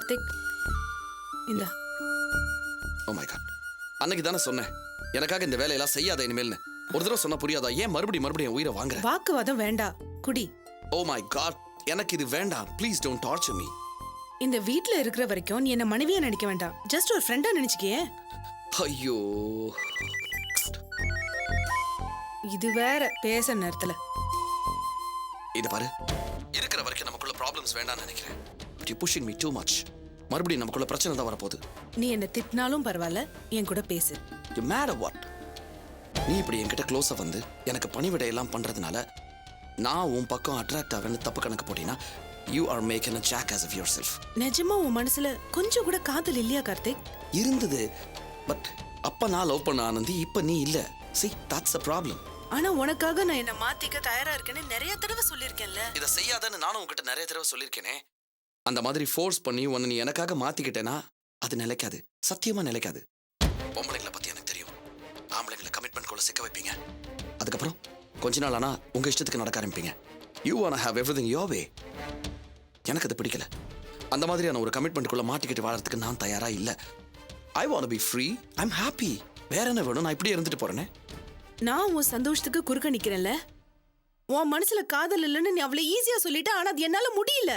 கார்த்திக் இந்த oh my God, அன்னைக்கு தானே சொன்னேன் எனக்காக இந்த வேலையெல்லாம் செய்யாத இனிமேல்னு. ஒரு தடவை சொன்னா புரியாதா? ஏன் மறுபடியும் உயிரை வாங்குற? வாக்குவாதம் வேண்டாம், குடி. ஓ மை காட், எனக்கு இது வேண்டாம். Please don't torture me. இந்த வீட்ல இருக்கிற வரைக்கும் நீ என்ன மனைவியா நினைக்க வேண்டாம், ஜஸ்ட் ஒரு ஃப்ரெண்டா நினைச்சுக்கியே. ஐயோ, இது வேற பேச நேரத்துல. இது பாரு, இருக்கிற வரைக்கும் நமக்குள்ள ப்ராப்ளம்ஸ் வேண்டாம்னு நினைக்கிறேன். But you pushing me too much. மறுபடியும் நமக்குள்ள பிரச்சனை தான் வரப்போகுது. நீ என்ன திட்டினாலும் பரவாயில்ல, என் கூட பேசு. You mad what? நீ இப்படி என்கிட்ட க்ளோஸா வந்து எனக்கு பணிவிடை எல்லாம் பண்றதுனால நான் உன் பக்கம் அட்ராக்ட் ஆகிறேன்னு தப்பு கணக்கு போட்டீங்கன்னா you are making a jackass of yourself. நிஜமா உன் மனசுல கொஞ்சம் கூட காதல் இல்லையா கார்த்திக்? இருந்தது, பட் அப்ப நான் லவ் பண்ண ஆனந்தி, இப்ப நீ இல்ல. See, that's the problem. ஆனா உனக்காக நான் என்ன மாத்திக்க தயாரா இருக்கேன்னு நிறைய தடவை சொல்லிருக்கேன்ல. இதை செய்யாதன்னு நானும் உங்ககிட்ட நிறைய தடவை சொல்லியிருக்கேனே. அந்த மாதிரி ஃபோர்ஸ் பண்ணி உன்னை நீ எனக்காக மாத்திக்கிட்டேனா அது நிலைக்காது, சத்தியமா நிலைக்காது. பொம்பளைங்களை பத்தி எனக்கு தெரியும். ஆம்பளைங்களை கமிட்மெண்ட் குள்ள சிக்க வைப்பீங்க, அதுக்கப்புறம் கொஞ்ச நாள் ஆனா உங்க இஷ்டத்துக்கு நடக்க ஆரம்பிப்பீங்க. You wanna have everything your way. எனக்கு அது பிடிக்கல. அந்த மாதிரியான ஒரு கமிட்மெண்ட் குள்ள மாட்டிக்கிட்டு வாழறதுக்கு நான் தயாரா இல்ல. I want to be free. I'm happy. வேற என்ன வேணும்? நான் இப்படியே இருந்துட்டு போறேனே. நான் உன் சந்தோஷத்துக்கு குறுக்க நிக்கிறேன்ல. உன் மனசுல காதல் இல்லைன்னு நீ அவ்வளவு ஈஸியா சொல்லிட்ட, ஆனா அது என்னால முடியல.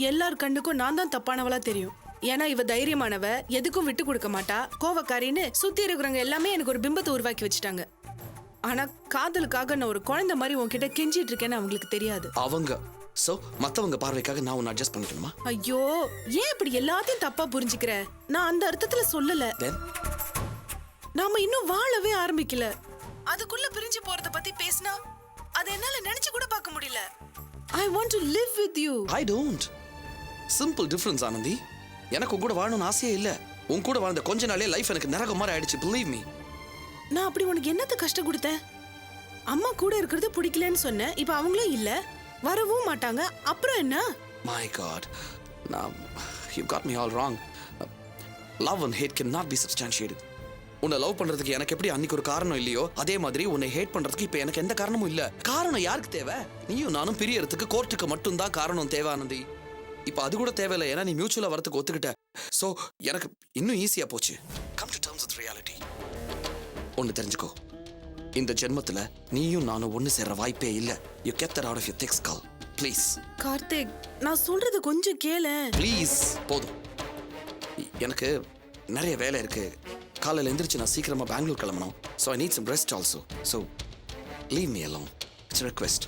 எல்லார் கண்ணுக்கும் நான் தான் தப்பானவளா தெரியும். ஏன்னா இவ தைரியமானவ, எதுக்கும் விட்டு கொடுக்க மாட்டா, கோவக்காரின்னு சுத்தி இருக்கிறவங்க எல்லாமே எனக்கு ஒரு பிம்பத்தை உருவாக்கி வச்சுட்டாங்க. ஆனா காதலுக்காக நான் ஒரு குழந்தை மாதிரி உன்கிட்ட கெஞ்சிட்டு இருக்கேன்னு அவங்களுக்கு தெரியாது. அவங்க சோ மத்தவங்க பார்வைக்காக நான் உன்னை அட்ஜஸ்ட் பண்ணிக்கணுமா? ஐயோ, ஏன் இப்படி எல்லாத்தையும் தப்பா புரிஞ்சுக்கிற? நான் அந்த அர்த்தத்துல சொல்லல. நாம இன்னும் வாழவே ஆரம்பிக்கல, அதுக்குள்ள பிரிஞ்சு போறத பத்தி பேசினா அதை என்னால நினைச்சு கூட பார்க்க முடியல. I want to live with you. I don't. Simple difference, Anandhi. எனக்கு உன் கூட வாழணும்னு ஆசையே இல்ல. உன் கூட வாழ்ந்த கொஞ்ச நாளே லைஃப் எனக்கு நரகம் மாதிரி ஆயிடுச்சு. Believe me. நான் அப்படி உனக்கு என்னத்த கஷ்டம் கொடுத்தேன்? அம்மா கூட இருக்கிறது பிடிக்கலன்னு சொன்ன, இப்ப அவங்களும் இல்ல, வரவும் மாட்டாங்க, அப்புறம் என்ன? My God. Now, you got me all wrong. Love and hate cannot be substantiated. உன்னை லவ் பண்றதுக்கு எனக்கு எப்படி அன்னைக்கு ஒரு காரணம் இல்லையோ, அதே மாதிரி உன்னை ஹேட் பண்றதுக்கு இப்ப எனக்கு எந்த காரணமும் இல்ல. காரணம் யாருக்கு தேவை? நீயும் நானும் பிரியறதுக்கு கோர்ட்டுக்கு மட்டும் தான் காரணம் தேவை ஆனந்தி. இப்ப அது கூட தேவையில்லை, ஏன்னா நீ மியூச்சுவலா வரதுக்கு ஒத்துக்கிட்ட. சோ எனக்கு இன்னும் ஈஸியா போச்சு. Come to terms with reality. ஒன்னு தெரிஞ்சுக்கோ, இந்த ஜென்மத்துல நீயும் நானும் ஒன்னு சேர்ற வாய்ப்பே இல்ல. You get that out of your thick skull. Please. Karthik, நான் சொல்றது கொஞ்சம் கேளு. Please. போதும். எனக்கு நிறைய வேலை இருக்கு. காலையில எந்திரிச்சு நான் சீக்கிரமா பெங்களூர் கிளம்பணும். So I need some rest also. So leave me alone. It's a request.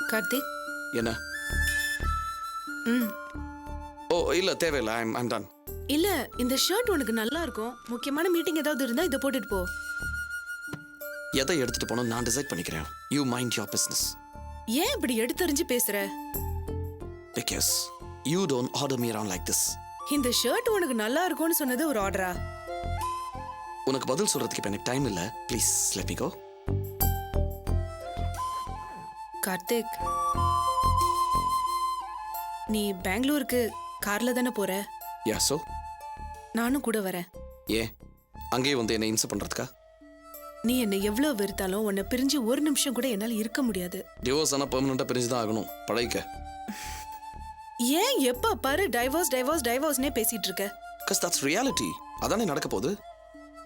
Karthik, என்ன? ஓ இல்ல, தேவையில்லை. I'm done. இல்ல, இந்த ஷர்ட் உனக்கு நல்லா இருக்கும். முக்கியமான மீட்டிங் ஏதாவது இருந்தா இதை போட்டுட்டு போ. எதை எடுத்துட்டு போனோம் நான் டிசைட் பண்ணிக்கிறேன். You mind your business. ஏன் இப்படி எடுத்தறிஞ்சு பேசுற? Because you don't order me around like this. இந்த ஷர்ட் உனக்கு நல்லா இருக்கும்னு சொன்னது ஒரு ஆர்டரா? உனக்கு பதில் சொல்றதுக்கு இப்ப எனக்கு டைம் இல்ல. Please let me go. Karthik, நீ பெங்களூருக்கு கார்ல தானே போற? Yeah, so? நானும் கூட வரேன். ஏன் அங்கேயே வந்து என்ன இன்சல்ட் பண்றதுக்கா? நீ என்ன எவ்வளவு வெறுத்தாலும் உன்னை பிரிஞ்சு ஒரு நிமிஷம் கூட என்னால இருக்க முடியாது. டிவோர்ஸ் ஆனா பெர்மனண்டா பிரிஞ்சு தான் ஆகணும். பழைக்க ஏன் எப்ப பாரு டைவோர்ஸ் டைவோர்ஸ் டைவோர்ஸ்னே பேசிட்டு இருக்க? Because that's reality. அதானே நடக்க போகுது.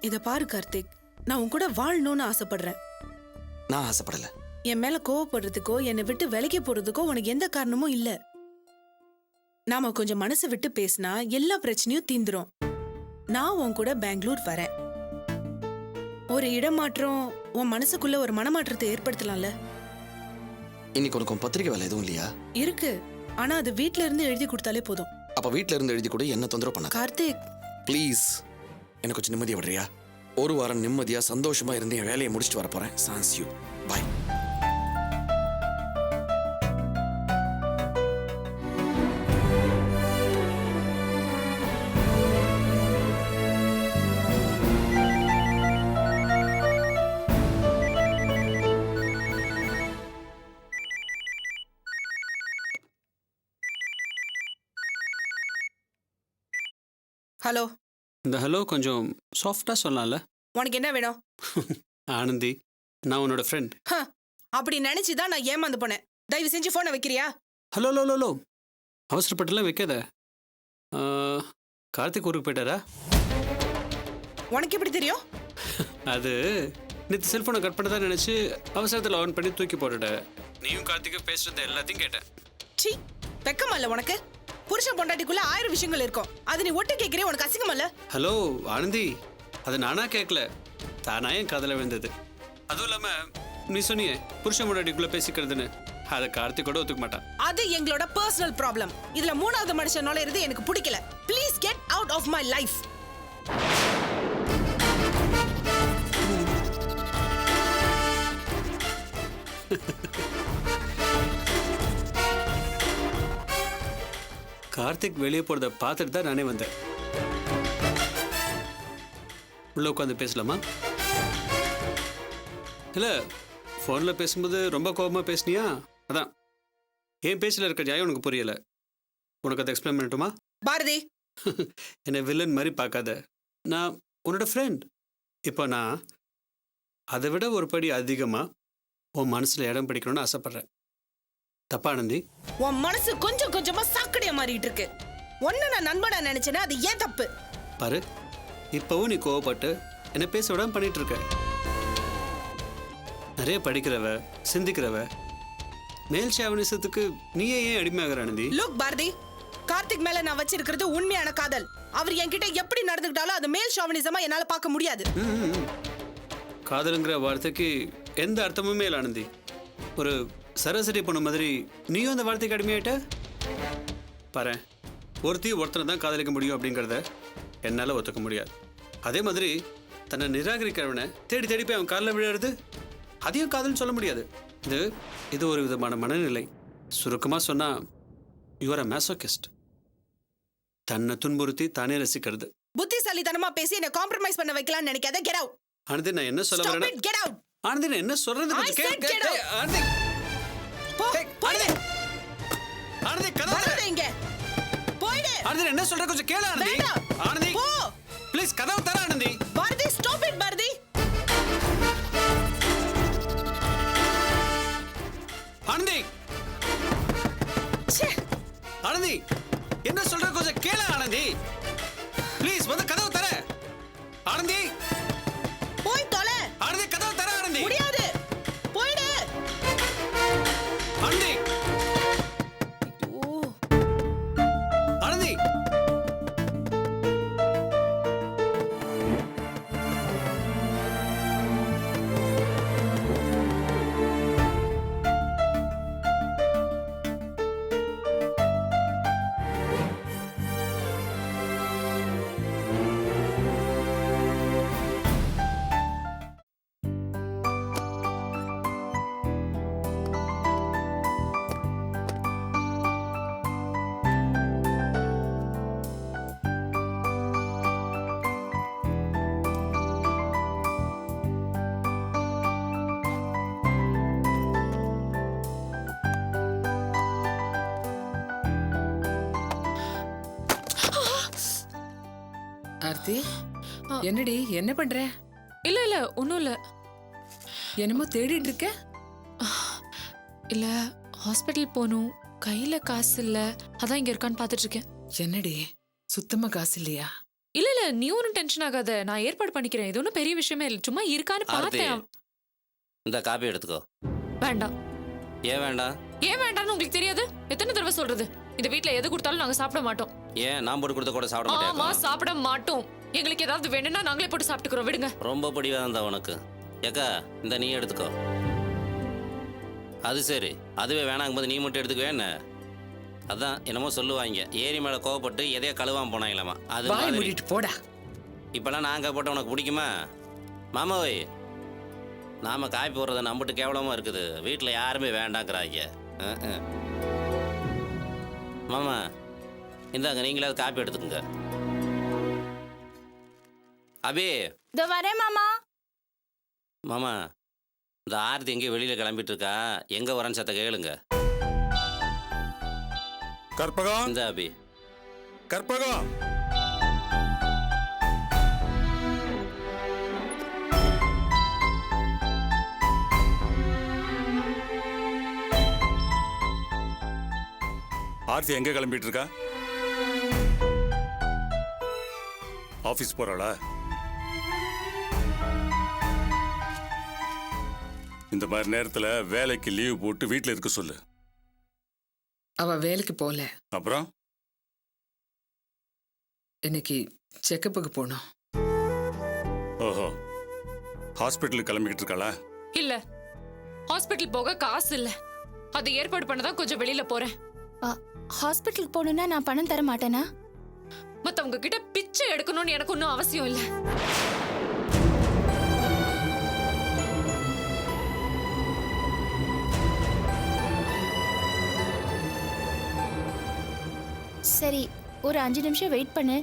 இத பாரு கார்த்திக், நான் உன் கூட வாழணும்னு ஆசைப்படுறேன். நான் ஆசைப்படல. என் மேல கோவப்படுறதுக்கோ என்னை விட்டு விலகி போறதுக்கோ உனக்கு எந்த காரணமும் இல்ல. நாம கொஞ்சம் மனசு விட்டு பேசினா எல்லா பிரச்சனையும் தீந்துரும். நான் உன் கூட பெங்களூர் வரேன். ஒரு இடமாற்றம் உன் மனசுக்குள்ள ஒரு மனமாற்றத்தை ஏற்படுத்தலாம்ல. இன்னைக்கு உனக்கு பத்திரிக்கை வேலை எதுவும் இல்லையா? இருக்கு, ஆனா அது வீட்ல இருந்து எழுதி கொடுத்தாலே போதும். அப்ப வீட்ல இருந்து எழுதி கூட என்ன தொந்தரவு பண்ண கார்த்திக், ப்ளீஸ் எனக்கு கொஞ்சம் நிம்மதியா விடுறியா? ஒரு வாரம் நிம்மதியா சந்தோஷமா இருந்து என் வேலையை முடிச்சுட்டு வர போறேன். Chance you. பை. ஹலோ. இந்த ஹலோ கொஞ்சம் சாஃப்டாக சொல்லலாம்ல? உனக்கு என்ன வேணும்? ஆனந்தி, நான் உன்னோட ஃப்ரெண்ட். அப்படி நினைச்சுதான் நான் ஏமாந்து போனேன். தயவு செஞ்சு போனை வைக்கிறியா? ஹலோ ஹலோ ஹலோ, அவசரப்பட்டுலாம் வைக்காத. கார்த்திக் ஊருக்கு போயிட்டாரா? உனக்கு எப்படி தெரியும்? அது நேற்று செல்ஃபோனை கட் பண்ணதான் நினச்சி அவசரத்தில் ஆன் பண்ணி தூக்கி போட்டுட்ட. நீயும் கார்த்திக்கும் பேசுறது எல்லாத்தையும் கேட்டேன். சீ, வெக்கமா இல்ல உனக்கு? புருஷன் பொண்டாட்டிக்குள்ள 1000 விஷயங்கள் இருக்கும். அது நீ ஒட்டு கேட்கிறே, உனக்கு அசிங்கமா இல்ல? ஹலோ ஆனந்தி, அது நானா கேட்கல, தானா என் காதல விழுந்தது. அதுவும் இல்லாம நீ சொன்னியே புருஷன் பொண்டாட்டிக்குள்ள பேசிக்கிறதுன்னு, அதை கார்த்திக் கூட ஒத்துக்க மாட்டான். அது எங்களோட பர்சனல் ப்ராப்ளம். இதுல மூணாவது மனுஷன் நுழையிறது எனக்கு பிடிக்கல. Please get out of my life. Karthik வெளியே போறத பார்த்துட்டு தான் நானே வந்தேன். உள்ள உட்காந்து பேசலாமா? இல்ல, ஃபோன்ல பேசும்போது ரொம்ப கோபமா பேசுனியா? அதான் என் பேச்சில் இருக்க நியாயம் உனக்கு புரியல. உனக்கு அதை எக்ஸ்பிளைன் பண்ணட்டுமா? பாரதி, என்னை வில்லன் மாதிரி பார்க்காத. நான் உன்னோட ஃப்ரெண்ட். இப்போ நான் அதை விட ஒரு படி அதிகமா உன் மனசுல இடம் பிடிக்கணும்னு ஆசைப்படுறேன். தப்பா ஆனந்தி? உன் மனசு கொஞ்சம் கொஞ்சமா சாக்கடையா மாறிட்டு இருக்கு. ஒன்னு நான் நண்பனா நினைச்சேன்னா அது ஏன் தப்பு? பாரு, இப்பவும் நீ கோவப்பட்டு என்ன பேச விடாம பண்ணிட்டு இருக்க. நிறைய படிக்கிறவ, சிந்திக்கிறவ, மேல் சாவனிசத்துக்கு நீயே ஏன் அடிமையாகிற ஆனந்தி? லுக் பாரதி, கார்த்திக் மேல நான் வச்சிருக்கிறது உண்மையான காதல். அவர் என்கிட்ட எப்படி நடந்துக்கிட்டாலும் அது மேல் ஷாவனிசமா என்னால பார்க்க முடியாது. காதலுங்கிற வார்த்தைக்கு எந்த அர்த்தமுமே இல்லை ஆனந்தி. ஒரு சராசரி பொண்ணு மாதிரி நீயும் அந்த வார்த்தைக்கு அடிமையாயிட்ட. பாரு, ஒருத்தனை தான் காதலிக்க முடியும் அப்படிங்கிறத என்னால் ஒத்துக்க முடியாது. அதே மாதிரி தன்னை நிராகரிக்கிறவனை தேடி தேடி போய் அவன் காலில் விழுறது, அதையும் காதல்னு சொல்ல முடியாது. இது ஒரு விதமான மனநிலை. சுருக்கமாக சொன்னால் யூஆர் அ மேசோகிஸ்ட். தன்னை துன்புறுத்தி தானே ரசிக்கிறது. புத்திசாலித்தனமா பேசி என்ன காம்ப்ரமைஸ் பண்ண வைக்கலாம்னு நினைக்காத. Get out. ஆனந்தி, நான் என்ன சொல்ல வரேன்? Get out. ஆனந்தி, நான் என்ன சொல்றது I said get out. Anandhi, போயிடு. ஆனந்தி, கதவு வராத தர. இங்க. போயிடு. ஆனந்தி, நான் என்ன சொல்ற கொஞ்சம் கேளு ஆனந்தி. வேண்டாம். ஆனந்தி, போ. ப்ளீஸ் கதவு தர ஆனந்தி. Bharathi, stop it Bharathi. ஆனந்தி, ச்சே. ஆனந்தி, என்ன சொல்ற கொஞ்சம் கேளு ஆனந்தி. ப்ளீஸ் வந்து கதவு தர. ஆனந்தி, போய் தொலை. ஆனந்தி, கதவு தர ஆனந்தி. முடியாது. போயிடு. ஆனந்தி, ஓ, ஆனந்தி. ஆர்த்தி, என்னடி என்ன பண்ற? இல்ல இல்ல ஒன்றும் இல்லை. என்னமோ தேடிட்டு இருக்க? இல்லை, ஹாஸ்பிட்டல் போகணும். கையில காசு இல்ல, அதான் இங்க இருக்கான்னு பாத்துட்டு இருக்கேன். என்னடி சுத்தமா காசு இல்லையா? இல்ல நீ ஒன்னும் டென்ஷன் ஆகாத, நான் ஏற்பாடு பண்ணிக்கிறேன். இது ஒன்றும் பெரிய விஷயமே இல்லை, சும்மா இருக்கான்னு பார்த்தேன். இந்த காப்பி எடுத்துக்கோ. வேண்டாம். ஏன் வேண்டாம்? ஏன் வேண்டாம்னு உங்களுக்கு தெரியாது? எத்தனை தடவை சொல்றது? இந்த வீட்ல எது கொடுத்தாலும் நாங்க சாப்பிட மாட்டோம். ஏன் நான் போட்டு கொடுத்த கூட சாப்பிட ஆமா, மாட்டேன்? சாப்பிட மாட்டோம். எங்களுக்கு ஏதாவது வேணும்னா நாங்களே போட்டு சாப்பிட்டுக்கிறோம், விடுங்க. ரொம்ப பிடிவாதம் தான் உனக்கு. ஏக்கா இந்த நீ எடுத்துக்கோ. அது சரி, அதுவே வேணாங்கும்போது நீ மட்டும் எடுத்துக்குவே என்ன? அதான் என்னமோ சொல்லுவாங்க, ஏரி மேலே கோவப்பட்டு எதையோ கழுவாம போனாங்களாமா. அது வாய் மாதிரி மூடிட்டு போடா. இப்பெல்லாம் நாங்கள் போட்ட உனக்கு பிடிக்குமா? மாமாவை நாம காப்பி போடுறத நம்பிட்டு கேவலமாக இருக்குது. வீட்டில் யாருமே வேண்டாங்கிறாங்க. மாமா இந்தாங்க, நீங்களாவது காப்பி எடுத்துக்கோங்க. அபி இதோ வரேன் மாமா. மாமா இந்த ஆர்த்தி எங்கேயும் வெளியில் கிளம்பிட்டு இருக்கா, எங்கே வரேன்னு சத்த கேளுங்க. கற்பகம், இந்த அபி கற்பகம், ஆர்த்தி எங்க கிளம்பிட்டு இருக்கா? ஆபீஸ் போறாளா? இந்த மாதிரி நேரத்துல வேலைக்கு லீவ் போட்டு வீட்டுல இருக்க சொல்லு. அவ வேலைக்கு போல. அப்புறம் இன்னைக்கு செக்கப்புக்கு போனோம். ஓஹோ, ஹாஸ்பிட்டலுக்கு கிளம்பிக்கிட்டு இருக்காளா? இல்ல, ஹாஸ்பிட்டல் போக காசு இல்ல. அது ஏற்பாடு பண்ணதான் கொஞ்சம் வெளியில போறேன். ஹாஸ்பிட்டலுக்கு போகணும்னா நான் பணம் தர மாட்டேனா? மத்தவங்க கிட்ட பிச்சை எடுக்கணும்னு எனக்கு ஒன்றும் அவசியம் இல்ல. சரி, ஒரு 5 நிமிஷம் வெயிட் பண்ணு,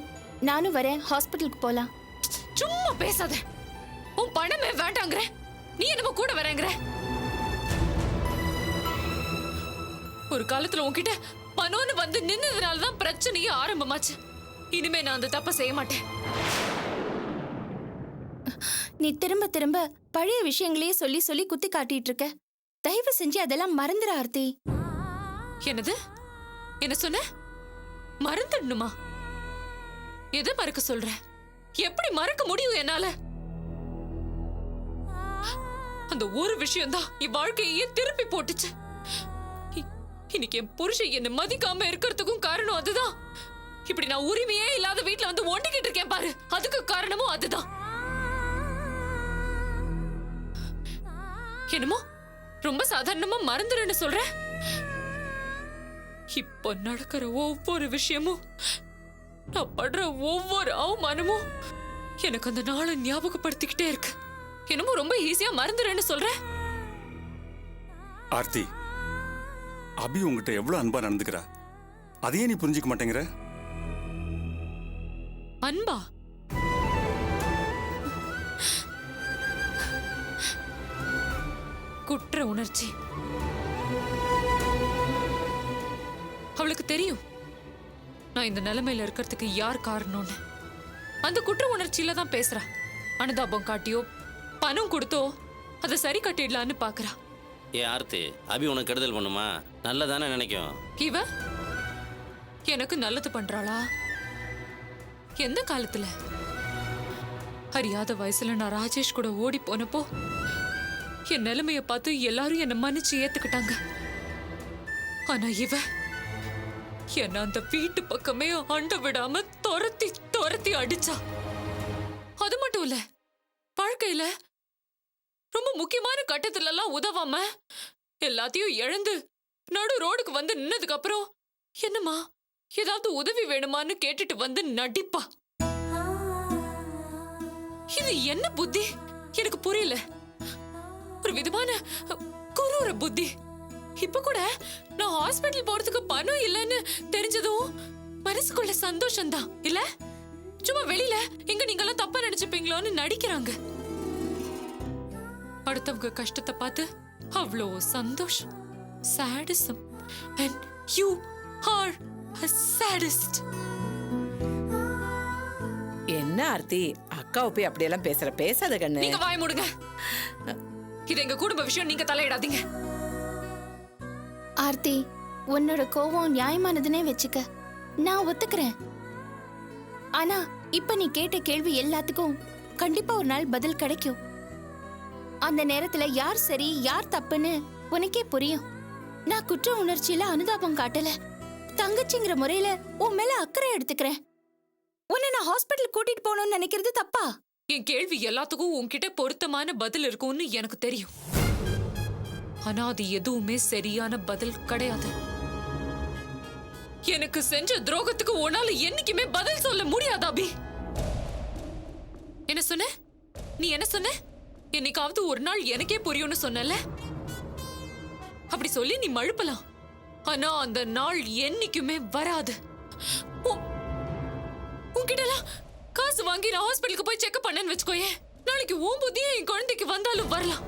நானும் வரேன். ஹாஸ்பிட்டலுக்கு போலாம். சும்மா பேசாத. உன் பணமே வேண்டாங்கிற, நீ என்னமோ கூட வரேங்கிற. ஒரு காலத்துல உன்கிட்ட பணம்னு வந்து நின்னதுனாலதான் பிரச்சனையே ஆரம்பமாச்சு. இனிமே நான் அந்த தப்ப செய்ய மாட்டேன். நீ திரும்ப திரும்ப பழைய விஷயங்களையே சொல்லி சொல்லி குத்தி காட்டிட்டு இருக்க. தயவு செஞ்சு அதெல்லாம் மறந்துட ஆர்த்தி. என்னது? என்ன சொன்ன? மறந்துடணுமா? எதை மறக்க சொல்ற? எப்படி மறக்க முடியும் என்னால? அந்த ஒரு விஷயம் தான் என் வாழ்க்கையே திருப்பி போட்டுச்சு. இன்னைக்கு என் புருஷன் என்ன மதிக்காம இருக்கிறதுக்கும் காரணம் அதுதான். இப்படி நான் உரிமையே இல்லாத வீட்டுல வந்து ஒண்டிக்கிட்டு இருக்கேன் பாரு, அதுக்கு காரணமும் அதுதான். என்னமோ ரொம்ப சாதாரணமா மறந்துடுன்னு சொல்ற. இப்போ நடக்கிற ஒவ்வொரு விஷயமும், நான் படுற ஒவ்வொரு அவமானமும் எனக்கு அந்த நாளை ஞாபகப்படுத்திக்கிட்டே இருக்கு. என்னமோ ரொம்ப ஈஸியா மறந்துடுன்னு சொல்ற. ஆர்த்தி, அபி உங்ககிட்ட எவ்வளவு அன்பா நடந்துக்கிறா, அதையே நீ புரிஞ்சுக்க மாட்டேங்கிற? அன்பா? குற்ற உணர்ச்சி. அவளுக்கு தெரியும் நான் இந்த நிலைமையில இருக்கிறதுக்கு யார் காரணம்னு. அந்த குற்ற உணர்ச்சியில தான் பேசுறா. அனுதாபம் காட்டியோ பணம் கொடுத்தோ அதை சரி கட்டிடலான்னு பாக்குறா. ஏ ஆர்த்தி, அபி உனக்கு கெடுதல் பண்ணுமா? நல்லதானே நினைக்கும். இவ எனக்கு நல்லது பண்றாளா? எந்த காலத்துல? அறியாத வயசுல நான் ராஜேஷ் கூட ஓடி போனப்போ என் நிலைமைய பார்த்து எல்லாரும் என்ன மன்னிச்சு ஏத்துக்கிட்டாங்க. ஆனா இவ என்ன அந்த வீட்டு பக்கமே அண்ட விடாம துரத்தி துரத்தி அடிச்சா. அது மட்டும் இல்ல, வாழ்க்கையில ரொம்ப முக்கியமான கட்டத்துல எல்லாம் உதவாம எல்லாத்தையும் இழந்து நடு ரோடுக்கு வந்து நின்னதுக்கு அப்புறம் என்னம்மா ஏதாவது உதவி வேணுமான்னு கேட்டுட்டு வந்து நடிப்பா. இது என்ன புத்தி எனக்கு புரியல. ஒரு விதமான குரூர புத்தி. இப்ப கூட நான் ஹாஸ்பிட்டல் போறதுக்கு பணம் இல்லைன்னு தெரிஞ்சதும் மனசுக்குள்ள சந்தோஷம் தான் இல்ல. சும்மா வெளியில எங்க நீங்க எல்லாம் தப்பா நினைச்சுப்பீங்களோன்னு நடிக்கிறாங்க. அடுத்தவங்க கஷ்டத்தை பார்த்து அவ்வளோ சந்தோஷம். Sadism. And you are a sadist. என்ன ஆர்த்தி, அக்காவை போய் அப்படியெல்லாம் பேசாத கண்ணு. நீங்க வாய் மூடுங்க. இது எங்க குடும்ப விஷயம், நீங்க தலையிடாதீங்க. ஆர்த்தி, உன்னோட கோவம் நியாயமானதுன்னே வச்சுக்க, நான் ஒத்துக்கிறேன். ஆனா இப்ப நீ கேட்ட கேள்வி எல்லாத்துக்கும் கண்டிப்பா ஒரு நாள் பதில் கிடைக்கும். அந்த நேரத்துல யார் சரி யார் தப்புன்னு உனக்கே புரியும். நான் குற்ற உணர்ச்சியில அனுதாபம் காட்டல, தங்கச்சிங்கிற முறையில உன் மேல அக்கறை எடுத்துக்கிறேன். உன்னை நான் ஹாஸ்பிட்டல் கூட்டிட்டு போகணும்னு நினைக்கிறது தப்பா? என் கேள்வி எல்லாத்துக்கும் உன்கிட்ட பொருத்தமான பதில் இருக்கும்னு எனக்கு தெரியும். ஆனா அது எதுவுமே சரியான பதில் கிடையாது. எனக்கு செஞ்ச துரோகத்துக்கு உன்னால என்னைக்குமே பதில் சொல்ல முடியாது அபி. என்ன சொன்ன? நீ என்ன சொன்ன? என்னைக்காவது ஒரு நாள் எனக்கே புரியும்னு சொன்னல. அப்படி சொல்லி நீ மழுப்பலாம், ஆனா அந்த நாள் என்னைக்குமே வராது. உன்கிட்டலாம் காசு வாங்கி நான் ஹாஸ்பிட்டலுக்கு போய் செக்அப் பண்ணேன்னு வச்சுக்கோயே, நாளைக்கு உன் புத்தியே என் குழந்தைக்கு வந்தாலும் வரலாம்.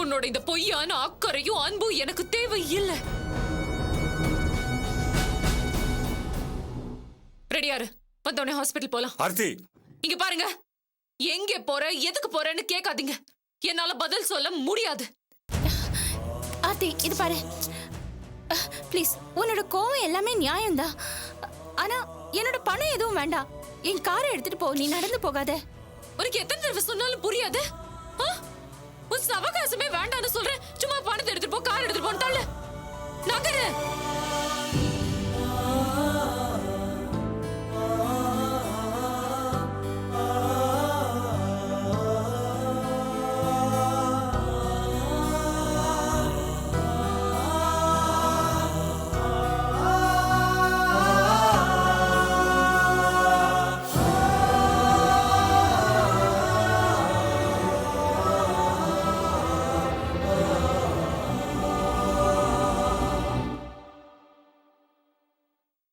உன்னோட இந்த பொய்யான அக்கறையும் அன்பும் எனக்கு தேவை இல்லை. ரெடியாரு, வந்தோடனே ஹாஸ்பிட்டல் போலாம். ஆர்த்தி, இங்க பாருங்க, எங்க போற எதுக்கு போறேன்னு கேட்காதீங்க. என்னால பதில் சொல்ல முடியாது. ஆர்த்தி, இது பாரு, ப்ளீஸ். உன்னோட கோவம் எல்லாமே நியாயம்தான். ஆனா என்னோட பணம் எதுவும் வேண்டாம். என் காரை எடுத்துட்டு போ, நீ நடந்து போகாத. உனக்கு எத்தனை தடவை சொன்னாலும் புரியாது. உன் அவகாசமே வேண்டான்னு சொல்றேன். சும்மா பணத்தை எடுத்துட்டு போ, கார் எடுத்துட்டு போன்னு தள்ளு. நகரு.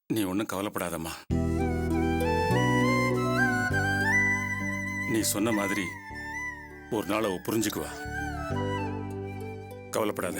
நீ ஒன்றும் கவலைப்படாதம்மா. நீ சொன்ன மாதிரி ஒரு நாள் அவ புரிஞ்சுக்குவா. கவலைப்படாத.